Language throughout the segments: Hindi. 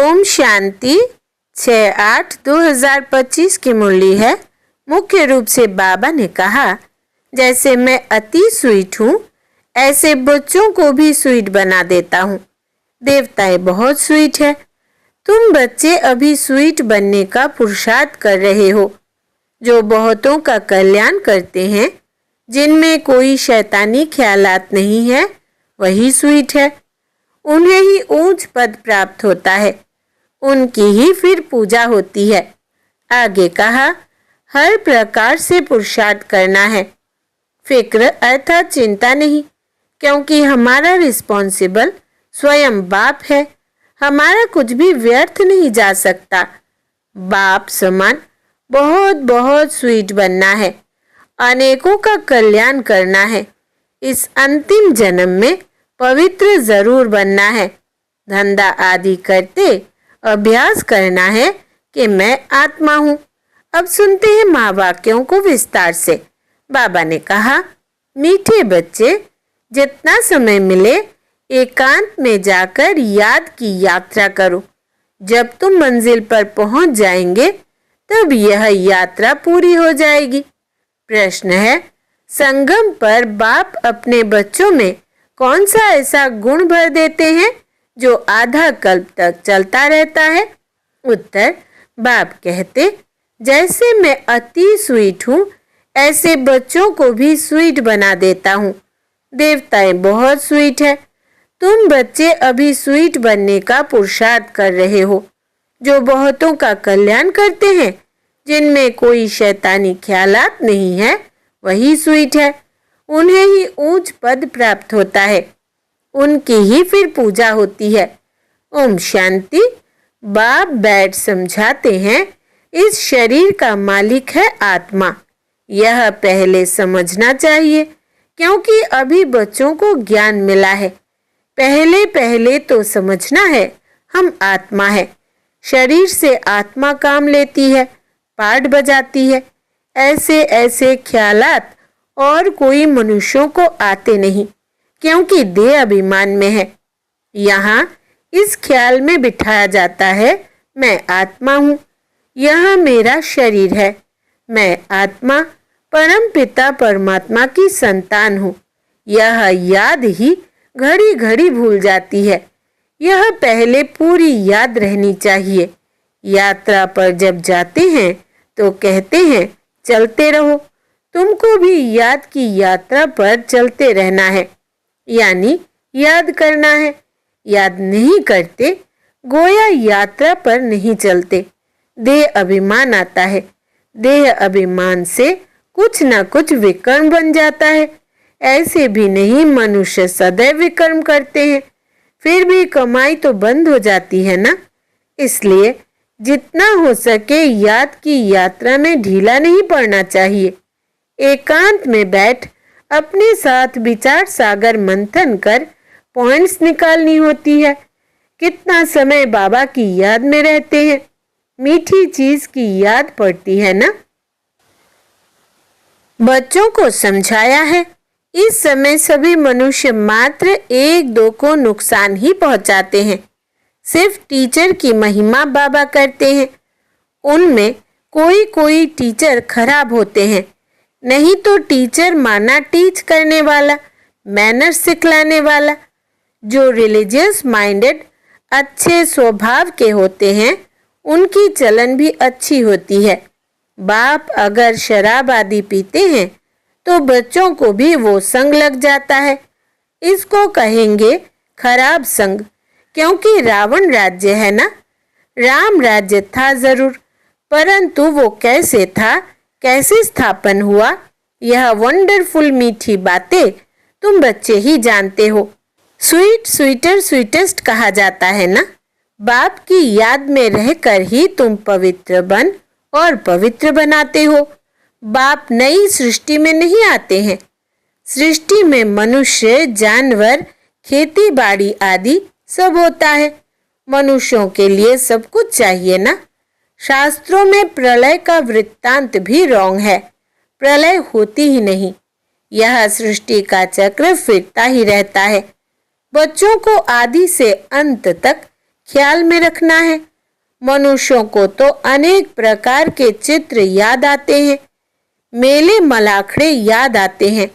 ओम शांति 6/8/2025 की मुरली है। मुख्य रूप से बाबा ने कहा, जैसे मैं अति स्वीट हूँ ऐसे बच्चों को भी स्वीट बना देता हूँ। देवताएं बहुत स्वीट है। तुम बच्चे अभी स्वीट बनने का पुरुषार्थ कर रहे हो, जो बहुतों का कल्याण करते हैं, जिनमें कोई शैतानी ख्यालात नहीं है, वही स्वीट है। उन्हें ही ऊंच पद प्राप्त होता है, उनकी ही फिर पूजा होती है। आगे कहा, हर प्रकार से पुरुषार्थ करना है। फिक्र अर्थात चिंता नहीं, क्योंकि हमारा रिस्पॉन्सिबल स्वयं बाप है। हमारा कुछ भी व्यर्थ नहीं जा सकता। बाप समान बहुत बहुत स्वीट बनना है, अनेकों का कल्याण करना है। इस अंतिम जन्म में पवित्र जरूर बनना है। धंधा आदि करते अभ्यास करना है कि मैं आत्मा हूँ। अब सुनते हैं महावाक्यों को विस्तार से। बाबा ने कहा, मीठे बच्चे, जितना समय मिले एकांत में जाकर याद की यात्रा करो। जब तुम मंजिल पर पहुंच जाएंगे तब यह यात्रा पूरी हो जाएगी। प्रश्न है, संगम पर बाप अपने बच्चों में कौन सा ऐसा गुण भर देते हैं जो आधा कल्प तक चलता रहता है? उत्तर, बाप कहते, जैसे मैं अति स्वीट हूँ ऐसे बच्चों को भी स्वीट बना देता हूँ। देवताएं बहुत स्वीट है। तुम बच्चे अभी स्वीट बनने का पुरुषार्थ कर रहे हो, जो बहुतों का कल्याण करते हैं, जिनमें कोई शैतानी ख्यालात नहीं है, वही स्वीट है। उन्हें ही ऊंच पद प्राप्त होता है, उनकी ही फिर पूजा होती है। ओम शांति। बाप बैठ समझाते हैं, इस शरीर का मालिक है आत्मा। यह पहले समझना चाहिए, क्योंकि अभी बच्चों को ज्ञान मिला है। पहले पहले तो समझना है हम आत्मा है। शरीर से आत्मा काम लेती है, पाठ बजाती है। ऐसे ऐसे ख्यालात और कोई मनुष्यों को आते नहीं, क्योंकि देह अभिमान में है। यहाँ इस ख्याल में बिठाया जाता है, मैं आत्मा हूँ, यह मेरा शरीर है। मैं आत्मा परम पिता परमात्मा की संतान हूँ। यह याद ही घड़ी घड़ी भूल जाती है। यह पहले पूरी याद रहनी चाहिए। यात्रा पर जब जाते हैं तो कहते हैं, चलते रहो। तुमको भी याद की यात्रा पर चलते रहना है, यानी याद करना है। याद नहीं करते, गोया यात्रा पर नहीं चलते। देह अभिमान आता है। देह अभिमान से कुछ न कुछ विकर्म बन जाता है। ऐसे भी नहीं, मनुष्य सदैव विकर्म करते हैं, फिर भी कमाई तो बंद हो जाती है ना। इसलिए जितना हो सके याद की यात्रा में ढीला नहीं पड़ना चाहिए। एकांत में बैठ अपने साथ विचार सागर मंथन कर पॉइंट्स निकालनी होती है। कितना समय बाबा की याद में रहते हैं, मीठी चीज की याद पड़ती है ना। बच्चों को समझाया है, इस समय सभी मनुष्य मात्र एक दो को नुकसान ही पहुंचाते हैं। सिर्फ टीचर की महिमा बाबा करते हैं। उनमें कोई कोई टीचर खराब होते हैं, नहीं तो टीचर माना टीच करने वाला, मैनर्स सिखलाने वाला। जो रिलीजियस माइंडेड अच्छे स्वभाव के होते हैं, उनकी चलन भी अच्छी होती है। बाप अगर शराब आदि पीते हैं तो बच्चों को भी वो संग लग जाता है। इसको कहेंगे खराब संग, क्योंकि रावण राज्य है ना। राम राज्य था जरूर, परंतु वो कैसे था, कैसे स्थापन हुआ, यह वंडरफुल मीठी बातें तुम बच्चे ही जानते हो। स्वीट स्वीटर स्वीटेस्ट कहा जाता है ना। बाप की याद में रहकर ही तुम पवित्र बन और पवित्र बनाते हो। बाप नई सृष्टि में नहीं आते हैं। सृष्टि में मनुष्य, जानवर, खेती बाड़ी आदि सब होता है। मनुष्यों के लिए सब कुछ चाहिए ना। शास्त्रों में प्रलय का वृत्तांत भी रॉन्ग है। प्रलय होती ही नहीं। यह सृष्टि का चक्र फिरता ही रहता है। बच्चों को आदि से अंत तक ख्याल में रखना है। मनुष्यों को तो अनेक प्रकार के चित्र याद आते हैं, मेले मलाखड़े याद आते हैं,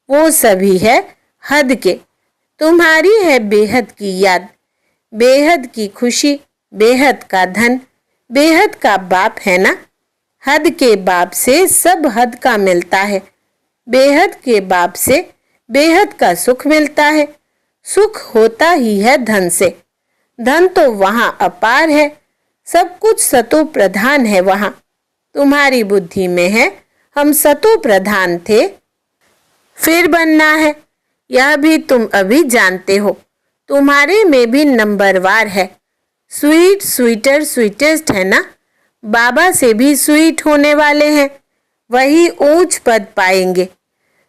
वो सभी है हद के। तुम्हारी है बेहद की याद, बेहद की खुशी, बेहद का धन, बेहद का बाप है ना। हद के बाप से सब हद का मिलता है, बेहद के बाप से बेहद का सुख मिलता है। सुख होता ही है धन से, धन तो वहां अपार है, सब कुछ सतो प्रधान है वहां। तुम्हारी बुद्धि में है हम सतो प्रधान थे, फिर बनना है, यह भी तुम अभी जानते हो। तुम्हारे में भी नंबरवार है, स्वीट स्वीटर स्वीटेस्ट है ना। बाबा से भी स्वीट होने वाले हैं, वही ऊंच पद पाएंगे।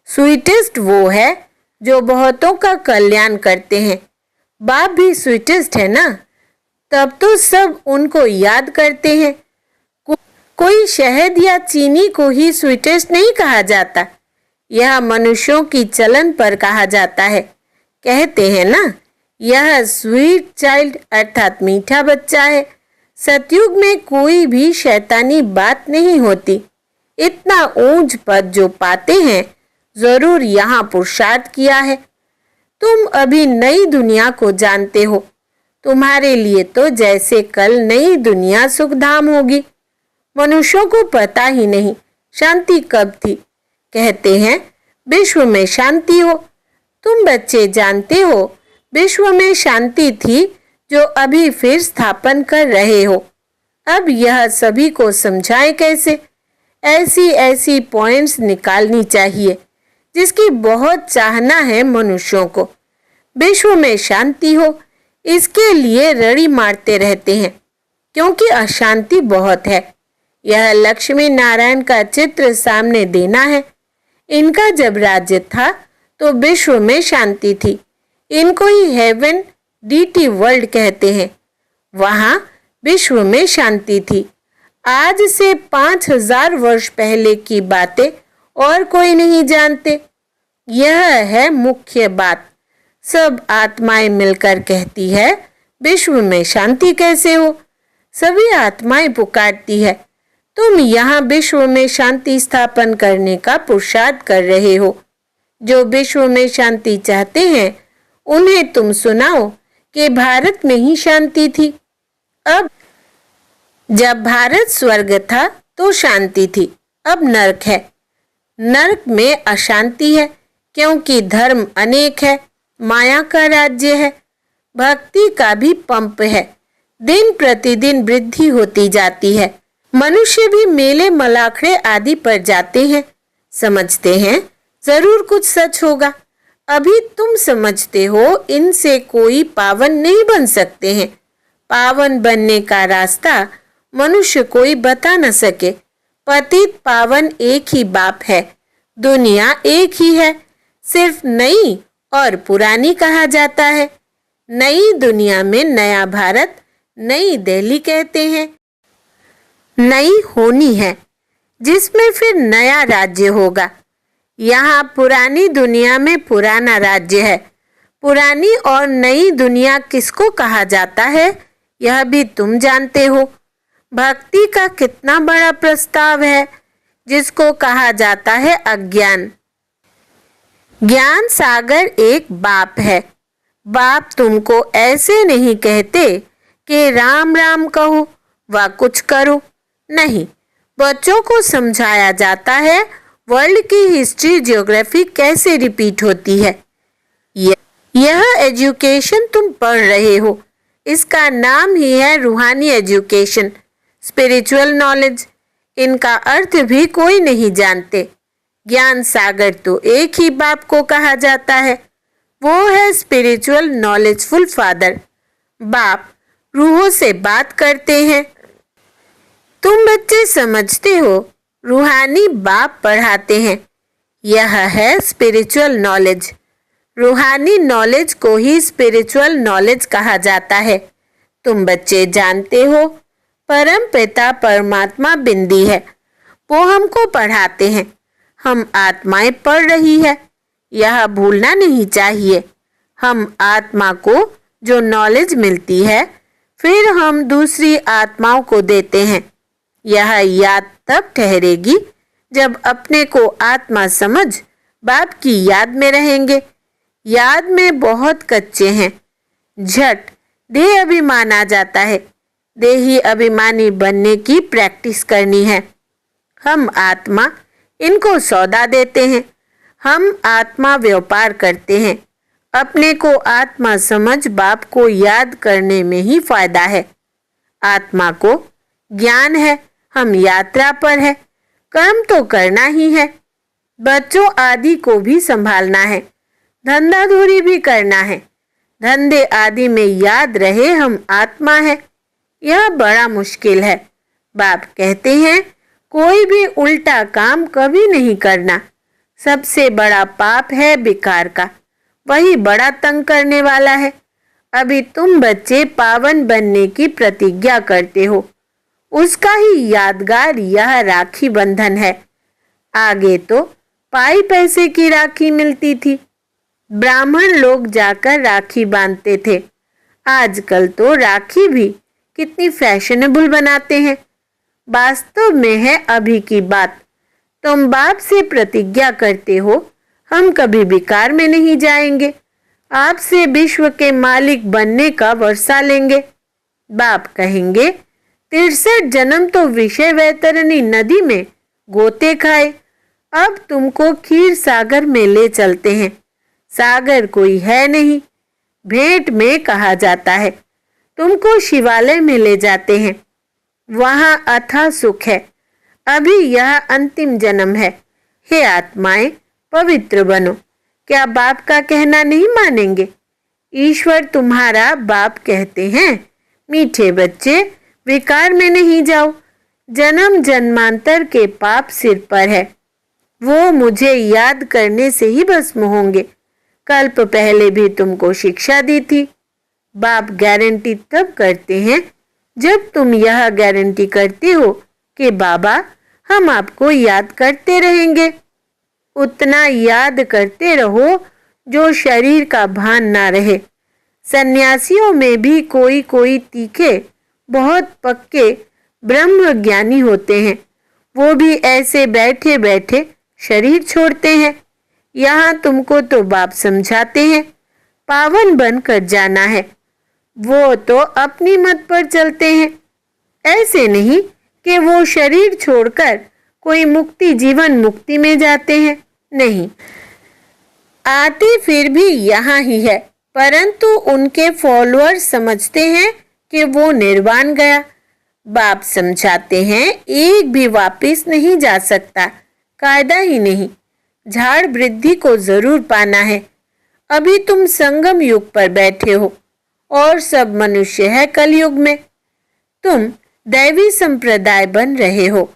स्वीटेस्ट वो है जो बहुतों का कल्याण करते हैं। बाप भी स्वीटेस्ट है ना, तब तो सब उनको याद करते हैं। कोई शहद या चीनी को ही स्वीटेस्ट नहीं कहा जाता, यह मनुष्यों की चलन पर कहा जाता है। कहते हैं ना, यह स्वीट चाइल्ड अर्थात मीठा बच्चा है। सतयुग में कोई भी शैतानी बात नहीं होती। इतना ऊंच पद जो पाते हैं, जरूर यहाँ पुरुषार्थ किया है। तुम अभी नई दुनिया को जानते हो, तुम्हारे लिए तो जैसे कल नई दुनिया सुखधाम होगी। मनुष्यों को पता ही नहीं शांति कब थी। कहते हैं विश्व में शांति हो, तुम बच्चे जानते हो विश्व में शांति थी जो अभी फिर स्थापन कर रहे हो। अब यह सभी को समझाएं कैसे। ऐसी ऐसी पॉइंट्स निकालनी चाहिए जिसकी बहुत चाहना है मनुष्यों को। विश्व में शांति हो, इसके लिए रड़ी मारते रहते हैं, क्योंकि अशांति बहुत है। यह लक्ष्मी नारायण का चित्र सामने देना है। इनका जब राज्य था तो विश्व में शांति थी। इनको ही हेवन डीटी वर्ल्ड कहते हैं। वहां विश्व में शांति थी। आज से 5000 वर्ष पहले की बातें और कोई नहीं जानते। यह है मुख्य बात। सब आत्माएं मिलकर कहती है विश्व में शांति कैसे हो। सभी आत्माएं पुकारती है, तुम यहाँ विश्व में शांति स्थापन करने का पुरुषार्थ कर रहे हो। जो विश्व में शांति चाहते हैं उन्हें तुम सुनाओ कि भारत में ही शांति थी। अब जब भारत स्वर्ग था तो शांति थी, अब नरक है। नरक में अशांति है, क्योंकि धर्म अनेक है, माया का राज्य है, भक्ति का भी पंप है। दिन प्रतिदिन वृद्धि होती जाती है। मनुष्य भी मेले मलाखड़े आदि पर जाते हैं, समझते हैं जरूर कुछ सच होगा। अभी तुम समझते हो इनसे कोई पावन नहीं बन सकते हैं। पावन बनने का रास्ता मनुष्य कोई बता न सके। पतित पावन एक ही बाप है, दुनिया एक ही है, सिर्फ नई और पुरानी कहा जाता है। नई दुनिया में नया भारत, नई दिल्ली कहते हैं। नई होनी है, जिसमें फिर नया राज्य होगा। यहाँ पुरानी दुनिया में पुराना राज्य है। पुरानी और नई दुनिया किसको कहा जाता है, यह भी तुम जानते हो। भक्ति का कितना बड़ा प्रस्ताव है, जिसको कहा जाता है अज्ञान। ज्ञान सागर एक बाप है। बाप तुमको ऐसे नहीं कहते कि राम राम कहो व कुछ करो, नहीं। बच्चों को समझाया जाता है वर्ल्ड की हिस्ट्री ज्योग्राफी कैसे रिपीट होती है। यह एजुकेशन तुम पढ़ रहे हो, इसका नाम ही है रूहानी एजुकेशन, स्पिरिचुअल नॉलेज। इनका अर्थ भी कोई नहीं जानते। ज्ञान सागर तो एक ही बाप को कहा जाता है, वो है स्पिरिचुअल नॉलेजफुल फादर। बाप रूहों से बात करते हैं। तुम बच्चे समझते हो रूहानी बाप पढ़ाते हैं। यह है स्पिरिचुअल नॉलेज। रूहानी नॉलेज को ही स्पिरिचुअल नॉलेज कहा जाता है। तुम बच्चे जानते हो परम पिता परमात्मा बिंदी है, वो हमको पढ़ाते हैं। हम आत्माएं पढ़ रही है, यह भूलना नहीं चाहिए। हम आत्मा को जो नॉलेज मिलती है फिर हम दूसरी आत्माओं को देते हैं। यह याद तब ठहरेगी जब अपने को आत्मा समझ बाप की याद में रहेंगे। याद में बहुत कच्चे हैं। झट देह अभिमान आ जाता है। देही अभिमानी बनने की प्रैक्टिस करनी है। हम आत्मा इनको सौदा देते हैं। हम आत्मा व्यापार करते हैं। अपने को आत्मा समझ बाप को याद करने में ही फायदा है। आत्मा को ज्ञान है, हम यात्रा पर है, कर्म तो करना ही है। बच्चों आदि को भी संभालना है, धंधाधूरी भी करना है। धंधे आदि में याद रहे हम आत्मा है, यह बड़ा मुश्किल है। बाप कहते हैं कोई भी उल्टा काम कभी नहीं करना। सबसे बड़ा पाप है विकार का, वही बड़ा तंग करने वाला है। अभी तुम बच्चे पावन बनने की प्रतिज्ञा करते हो, उसका ही यादगार यह राखी बंधन है। आगे तो पाई पैसे की राखी मिलती थी, ब्राह्मण लोग जाकर राखी बांधते थे। आजकल तो राखी भी कितनी फैशनेबल बनाते हैं। वास्तव में है अभी की बात। तुम बाप से प्रतिज्ञा करते हो हम कभी विकार में नहीं जाएंगे, आपसे विश्व के मालिक बनने का वर्षा लेंगे। बाप कहेंगे 63 जन्म तो विषय वैतरणी नदी में गोते खाए, अब तुमको खीर सागर में ले चलते हैं। सागर कोई है नहीं, भेंट में कहा जाता है। तुमको शिवालय में ले जाते हैं, वहां अथाह सुख है। अभी यह अंतिम जन्म है। हे आत्माएं, पवित्र बनो। क्या बाप का कहना नहीं मानेंगे? ईश्वर तुम्हारा बाप कहते हैं मीठे बच्चे विकार में नहीं जाओ, जन्म जन्मांतर के पाप सिर पर है, वो मुझे याद करने से ही भस्म होंगे। कल्प पहले भी तुमको शिक्षा दी थी। बाप गारंटी तब करते हैं जब तुम यह गारंटी करते हो कि बाबा हम आपको याद करते रहेंगे। उतना याद करते रहो जो शरीर का भान ना रहे। सन्यासियों में भी कोई कोई तीखे बहुत पक्के ब्रह्म ज्ञानी होते हैं, वो भी ऐसे बैठे बैठे शरीर छोड़ते हैं। यहाँ तुमको तो बाप समझाते हैं पावन बनकर जाना है, वो तो अपनी मत पर चलते हैं। ऐसे नहीं कि वो शरीर छोड़कर कोई मुक्ति जीवन मुक्ति में जाते हैं, नहीं, आते फिर भी यहाँ ही है, परंतु उनके फॉलोअर्स समझते हैं कि वो निर्वाण गया। बाप समझाते हैं एक भी वापस नहीं जा सकता, कायदा ही नहीं। झाड़ वृद्धि को जरूर पाना है। अभी तुम संगम युग पर बैठे हो और सब मनुष्य है कलयुग में। तुम दैवी संप्रदाय बन रहे हो।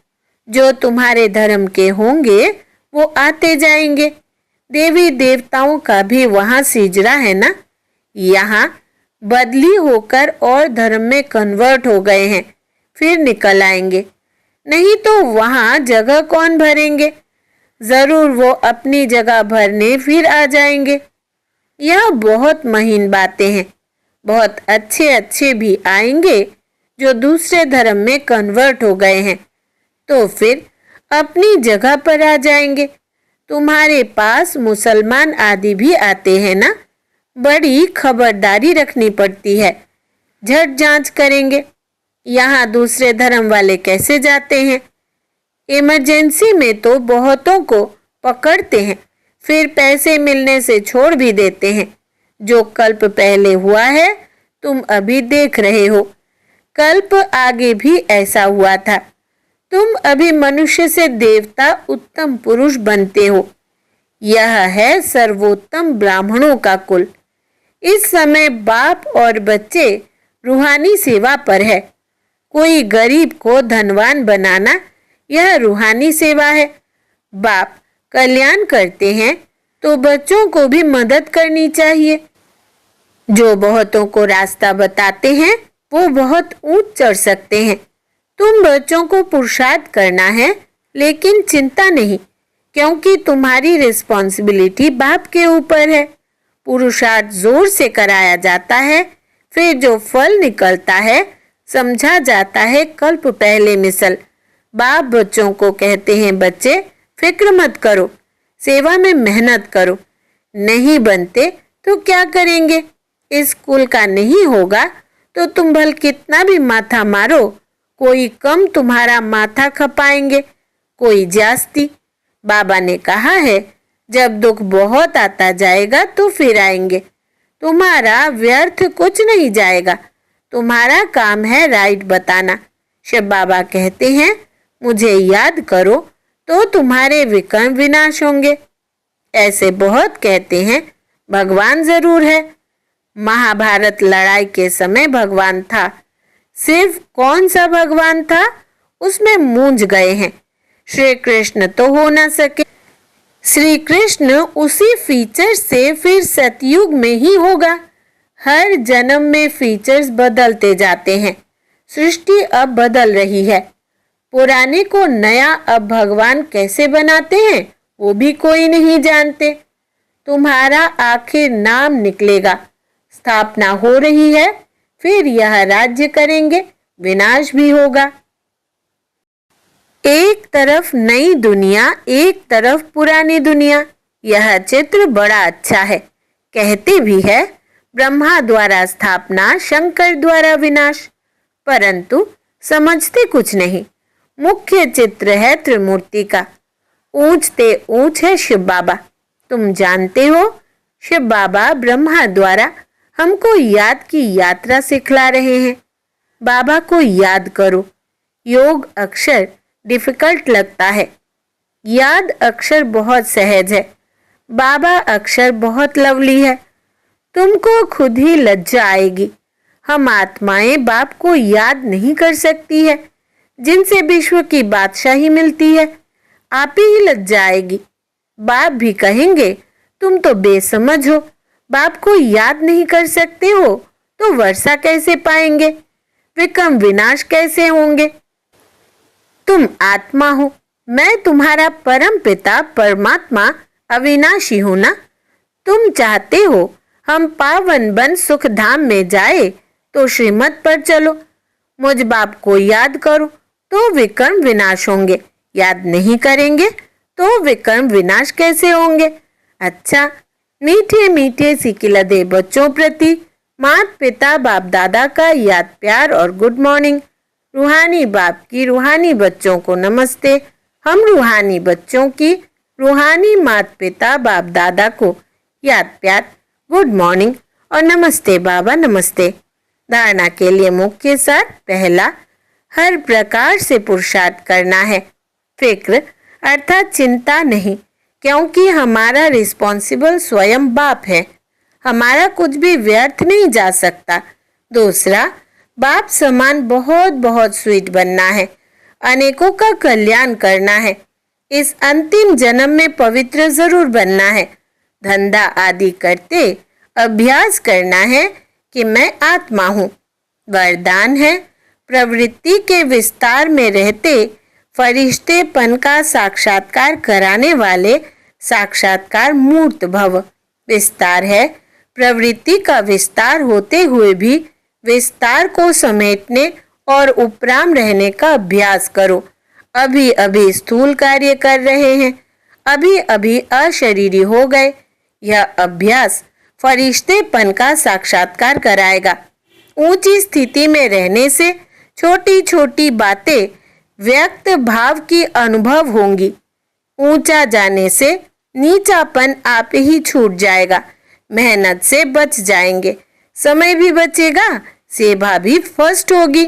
जो तुम्हारे धर्म के होंगे वो आते जाएंगे। देवी देवताओं का भी वहां सिजरा है ना, यहाँ बदली होकर और धर्म में कन्वर्ट हो गए हैं, फिर निकल आएंगे। नहीं तो वहां जगह कौन भरेंगे? जरूर वो अपनी जगह भरने फिर आ जाएंगे। यह बहुत महीन बातें हैं। बहुत अच्छे अच्छे भी आएंगे जो दूसरे धर्म में कन्वर्ट हो गए हैं, तो फिर अपनी जगह पर आ जाएंगे। तुम्हारे पास मुसलमान आदि भी आते हैं ना, बड़ी खबरदारी रखनी पड़ती है। झट जांच करेंगे यहाँ दूसरे धर्म वाले कैसे जाते हैं। इमरजेंसी में तो बहुतों को पकड़ते हैं, फिर पैसे मिलने से छोड़ भी देते हैं। जो कल्प पहले हुआ है तुम अभी देख रहे हो, कल्प आगे भी ऐसा हुआ था। तुम अभी मनुष्य से देवता उत्तम पुरुष बनते हो। यह है सर्वोत्तम ब्राह्मणों का कुल। इस समय बाप और बच्चे रूहानी सेवा पर है। कोई गरीब को धनवान बनाना यह रूहानी सेवा है। बाप कल्याण करते हैं तो बच्चों को भी मदद करनी चाहिए। जो बहुतों को रास्ता बताते हैं वो बहुत ऊंच चढ़ सकते हैं। तुम बच्चों को पुरुषार्थ करना है, लेकिन चिंता नहीं, क्योंकि तुम्हारी रिस्पॉन्सिबिलिटी बाप के ऊपर है। पुरुषार्थ जोर से कराया जाता है, फिर जो फल निकलता है समझा जाता है कल्प पहले मिसल। बाप बच्चों को कहते हैं, बच्चे फिक्र मत करो, सेवा में मेहनत करो। नहीं बनते तो क्या करेंगे? इस कुल का नहीं होगा तो तुम भल कितना भी माथा मारो, कोई कम तुम्हारा माथा खपाएंगे, कोई जास्ती। बाबा ने कहा है, जब दुख बहुत आता जाएगा तो फिर आएंगे। तुम्हारा व्यर्थ कुछ नहीं जाएगा, तुम्हारा काम है राइट बताना। शिव बाबा कहते हैं, मुझे याद करो तो तुम्हारे विकर्म विनाश होंगे। ऐसे बहुत कहते हैं, भगवान जरूर है। महाभारत लड़ाई के समय भगवान था, सिर्फ कौन सा भगवान था उसमें मूंझ गए हैं। श्री कृष्ण तो हो ना सके। श्री कृष्ण उसी फीचर से फिर सतयुग में ही होगा। हर जन्म में फीचर्स बदलते जाते हैं। सृष्टि अब बदल रही है। पुराने को नया अब भगवान कैसे बनाते हैं वो भी कोई नहीं जानते। तुम्हारा आखिर नाम निकलेगा। स्थापना हो रही है, फिर यह राज्य करेंगे, विनाश भी होगा। एक तरफ नई दुनिया, एक तरफ पुरानी दुनिया। यह चित्र बड़ा अच्छा है। कहते भी है, ब्रह्मा द्वारा स्थापना, शंकर द्वारा विनाश, परंतु समझते कुछ नहीं। मुख्य चित्र है त्रिमूर्ति का। ऊंचते ऊंच है शिव बाबा। तुम जानते हो, शिव बाबा ब्रह्मा द्वारा हमको याद की यात्रा सिखला रहे हैं। बाबा को याद करो। योग अक्षर डिफिकल्ट लगता है, याद अक्षर बहुत सहज है। बाबा अक्षर बहुत लवली है। तुमको खुद ही लज्जा आएगी। हम आत्माएं बाप को याद नहीं कर सकती है, जिनसे विश्व की बादशाही मिलती है। आप ही लज्जा आएगी। बाप भी कहेंगे, तुम तो बेसमझ हो, बाप को याद नहीं कर सकते हो तो वर्षा कैसे पाएंगे, विक्रम विनाश कैसे होंगे? तुम आत्मा हो, मैं तुम्हारा परम पिता परमात्मा अविनाशी हूं ना। तुम चाहते हो हम पावन बन सुख धाम में जाए तो श्रीमत पर चलो। मुझ बाप को याद करो तो विक्रम विनाश होंगे, याद नहीं करेंगे तो विक्रम विनाश कैसे होंगे? अच्छा, मीठे मीठे सिकिलदे बच्चों प्रति माता पिता बाप दादा का याद प्यार और गुड मॉर्निंग। रूहानी बाप की रूहानी बच्चों को नमस्ते। हम रूहानी बच्चों की रूहानी माता पिता बाप दादा को याद प्यार, गुड मॉर्निंग और नमस्ते बाबा नमस्ते। धारणा के लिए मुख्य सार, पहला, हर प्रकार से पुरुषार्थ करना है। फिक्र अर्थात चिंता नहीं, क्योंकि हमारा रिस्पॉन्सिबल स्वयं बाप है। हमारा कुछ भी व्यर्थ नहीं जा सकता। दूसरा, बाप समान बहुत बहुत स्वीट बनना है, अनेकों का कल्याण करना है। इस अंतिम जन्म में पवित्र जरूर बनना है। धंधा आदि करते अभ्यास करना है कि मैं आत्मा हूँ। वरदान है, प्रवृत्ति के विस्तार में रहते फरिश्तेपन का साक्षात्कार कराने वाले साक्षात्कार मूर्त भव। विस्तार है, प्रवृत्ति का विस्तार होते हुए भी विस्तार को समेटने और उपराम रहने का अभ्यास करो। अभी अभी स्थूल कार्य कर रहे हैं, अभी अभी अशरीरी हो गए। यह अभ्यास फरिश्तेपन का साक्षात्कार कराएगा। ऊंची स्थिति में रहने से छोटी छोटी बातें व्यक्त भाव की अनुभव होंगी। ऊंचा जाने से नीचापन आप ही छूट जाएगा। मेहनत से बच जाएंगे, समय भी बचेगा, सेवा भी फर्स्ट होगी।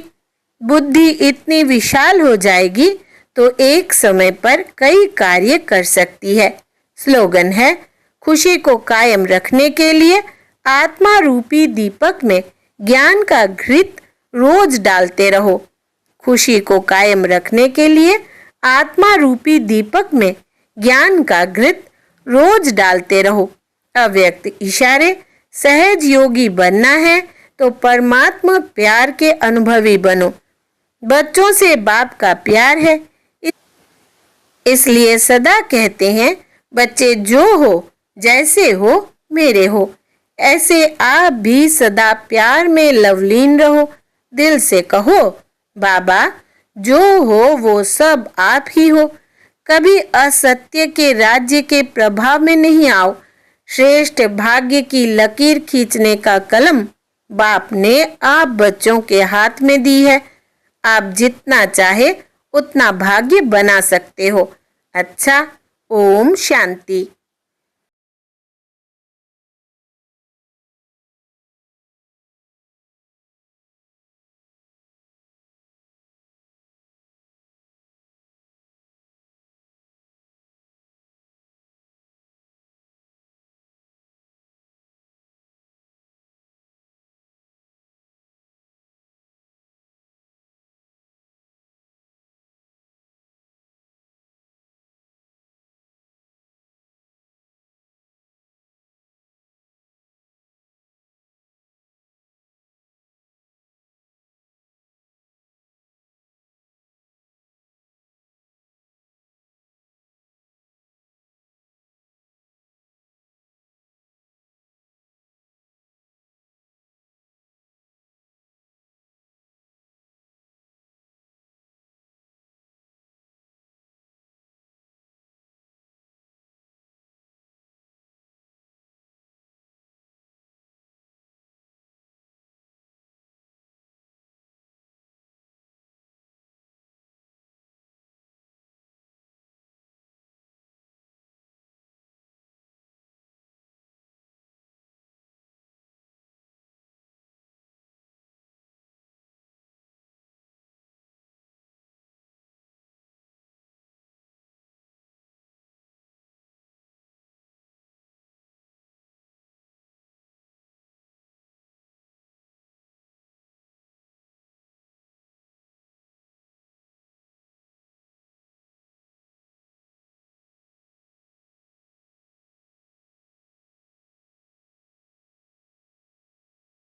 बुद्धि इतनी विशाल हो जाएगी तो एक समय पर कई कार्य कर सकती है। स्लोगन है, खुशी को कायम रखने के लिए आत्मा रूपी दीपक में ज्ञान का घृत रोज डालते रहो। खुशी को कायम रखने के लिए आत्मा रूपी दीपक में ज्ञान का घृत रोज डालते रहो। अव्यक्त इशारे, सहज योगी बनना है तो परमात्मा प्यार के अनुभवी बनो। बच्चों से बाप का प्यार है, इसलिए सदा कहते हैं, बच्चे जो हो जैसे हो मेरे हो। ऐसे आप भी सदा प्यार में लवलीन रहो। दिल से कहो, बाबा जो हो वो सब आप ही हो। कभी असत्य के राज्य के प्रभाव में नहीं आओ। श्रेष्ठ भाग्य की लकीर खींचने का कलम बाप ने आप बच्चों के हाथ में दी है। आप जितना चाहे उतना भाग्य बना सकते हो। अच्छा, ओम शांति।